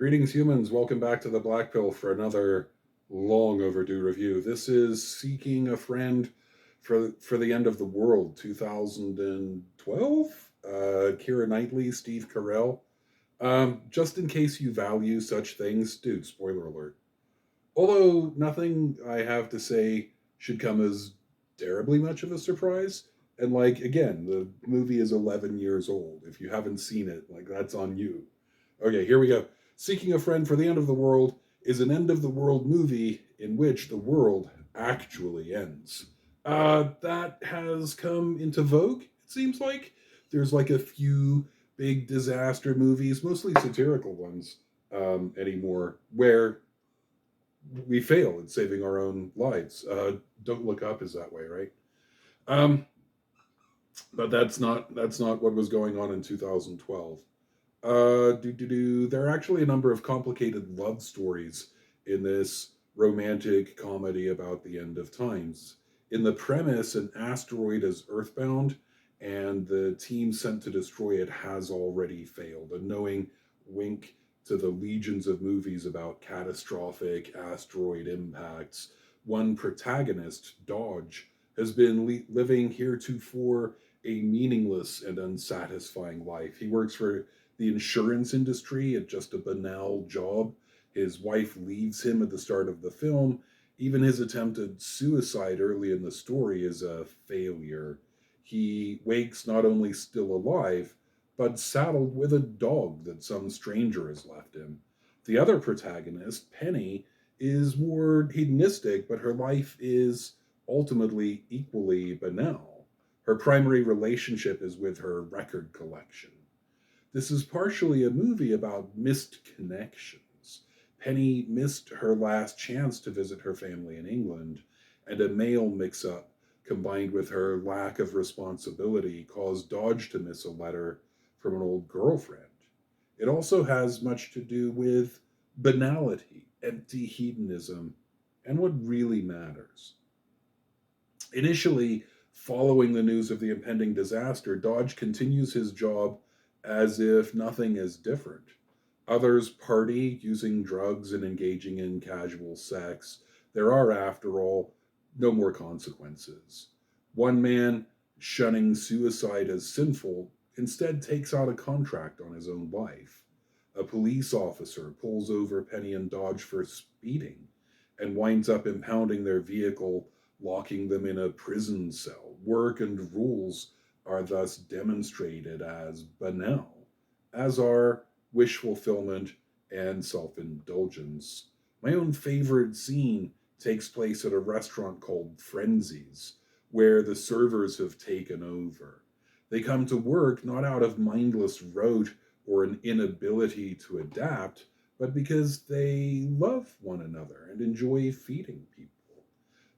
Greetings, humans. Welcome back to the Black Pill for another long overdue review. This is Seeking a Friend for the End of the World, 2012. Keira Knightley, Steve Carell. Just in case you value such things, dude, spoiler alert. Although nothing I have to say should come as terribly much of a surprise. And again, the movie is 11 years old. If you haven't seen it, that's on you. Okay, here we go. Seeking a Friend for the End of the World is an end of the world movie in which the world actually ends. That has come into vogue, it seems like. There's a few big disaster movies, mostly satirical ones, anymore, where we fail at saving our own lives. Don't Look Up is that way, right? Um, but that's not what was going on in 2012. There are actually a number of complicated love stories in this romantic comedy about the end of times. In the premise, an asteroid is earthbound, and the team sent to destroy it has already failed. A knowing wink to the legions of movies about catastrophic asteroid impacts. One protagonist, Dodge, has been living heretofore a meaningless and unsatisfying life. He works for the insurance industry at just a banal job. His wife leaves him at the start of the film. Even his attempted suicide early in the story is a failure. He wakes not only still alive, but saddled with a dog that some stranger has left him. The other protagonist, Penny, is more hedonistic, but her life is ultimately equally banal. Her primary relationship is with her record collection. This is partially a movie about missed connections. Penny missed her last chance to visit her family in England, and a mail mix up combined with her lack of responsibility caused Dodge to miss a letter from an old girlfriend. It also has much to do with banality, empty hedonism, and what really matters. Initially, following the news of the impending disaster, Dodge continues his job as if nothing is different. Others party, using drugs and engaging in casual sex. There are, after all, no more consequences. One man, shunning suicide as sinful, instead takes out a contract on his own life. A police officer pulls over Penny and Dodge for speeding and winds up impounding their vehicle, locking them in a prison cell. Work and rules are thus demonstrated as banal, as are wish fulfillment and self indulgence. My own favorite scene takes place at a restaurant called Frenzies, where the servers have taken over. They come to work not out of mindless rote or an inability to adapt, but because they love one another and enjoy feeding people.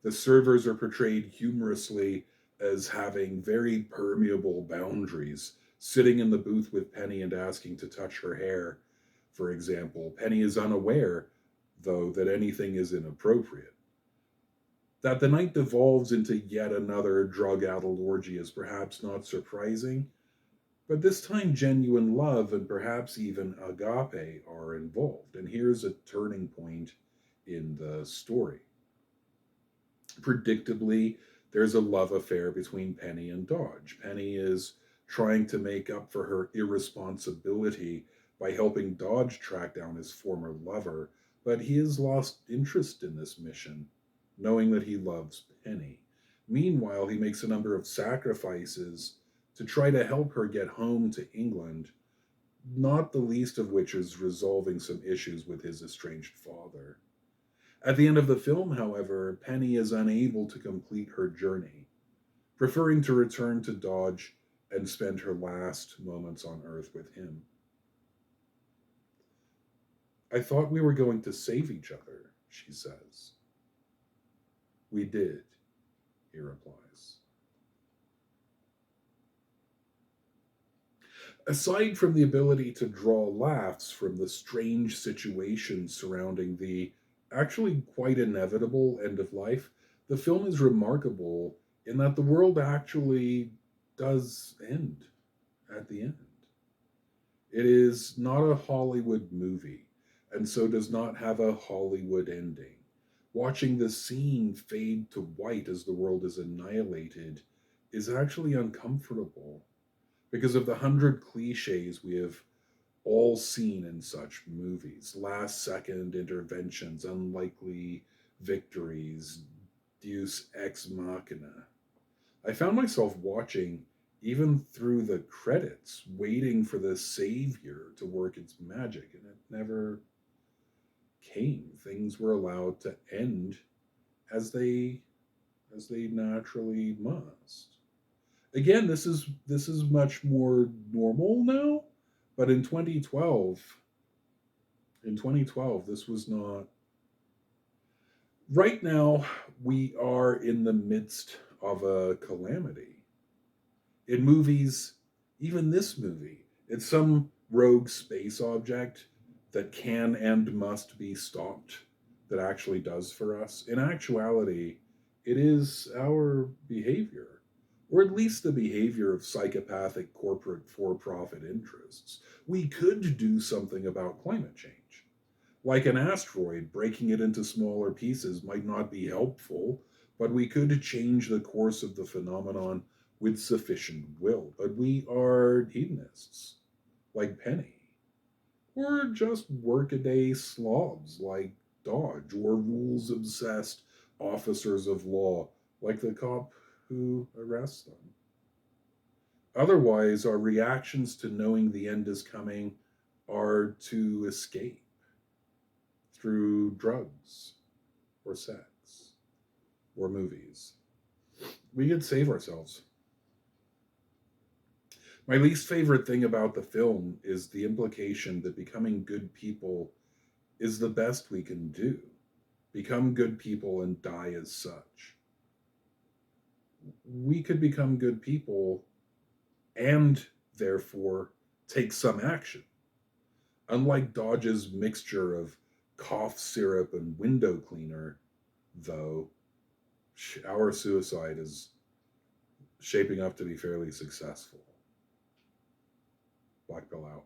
The servers are portrayed humorously as having very permeable boundaries, sitting in the booth with Penny and asking to touch her hair, for example. Penny is unaware, though, that anything is inappropriate. That the night devolves into yet another drug addled orgy is perhaps not surprising, but this time genuine love and perhaps even agape are involved. And here's a turning point in the story. Predictably, there's a love affair between Penny and Dodge. Penny is trying to make up for her irresponsibility by helping Dodge track down his former lover, but he has lost interest in this mission, knowing that he loves Penny. Meanwhile, he makes a number of sacrifices to try to help her get home to England, not the least of which is resolving some issues with his estranged father. At the end of the film, however, Penny is unable to complete her journey, preferring to return to Dodge and spend her last moments on Earth with him. I thought we were going to save each other, she says. We did, he replies. Aside from the ability to draw laughs from the strange situations surrounding the actually quite inevitable end of life, the film is remarkable in that the world actually does end at the end. It is not a Hollywood movie. and so does not have a Hollywood ending. Watching the scene fade to white as the world is annihilated is actually uncomfortable because of the hundred cliches we have all seen in such movies. Last second interventions, unlikely victories, deus ex machina. I found myself watching even through the credits, waiting for the savior to work its magic, and it never came. Things were allowed to end as they naturally must. Again, this is much more normal now, but in 2012 this was not. Right now we are in the midst of a calamity. In movies, even this movie, it's some rogue space object that can and must be stopped that actually does for us. In actuality, it is our behavior, or at least the behavior of psychopathic corporate for profit interests. We could do something about climate change. Like an asteroid, breaking it into smaller pieces might not be helpful, but we could change the course of the phenomenon with sufficient will. But we are hedonists, like Penny, or just workaday slobs like Dodge, or rules obsessed officers of law like the cop who arrests them. Otherwise, our reactions to knowing the end is coming are to escape through drugs or sex or movies. We could save ourselves. My least favorite thing about the film is the implication that becoming good people is the best we can do. Become good people and die as such. We could become good people and therefore take some action. Unlike Dodge's mixture of cough syrup and window cleaner, though, our suicide is shaping up to be fairly successful. Black Pill out.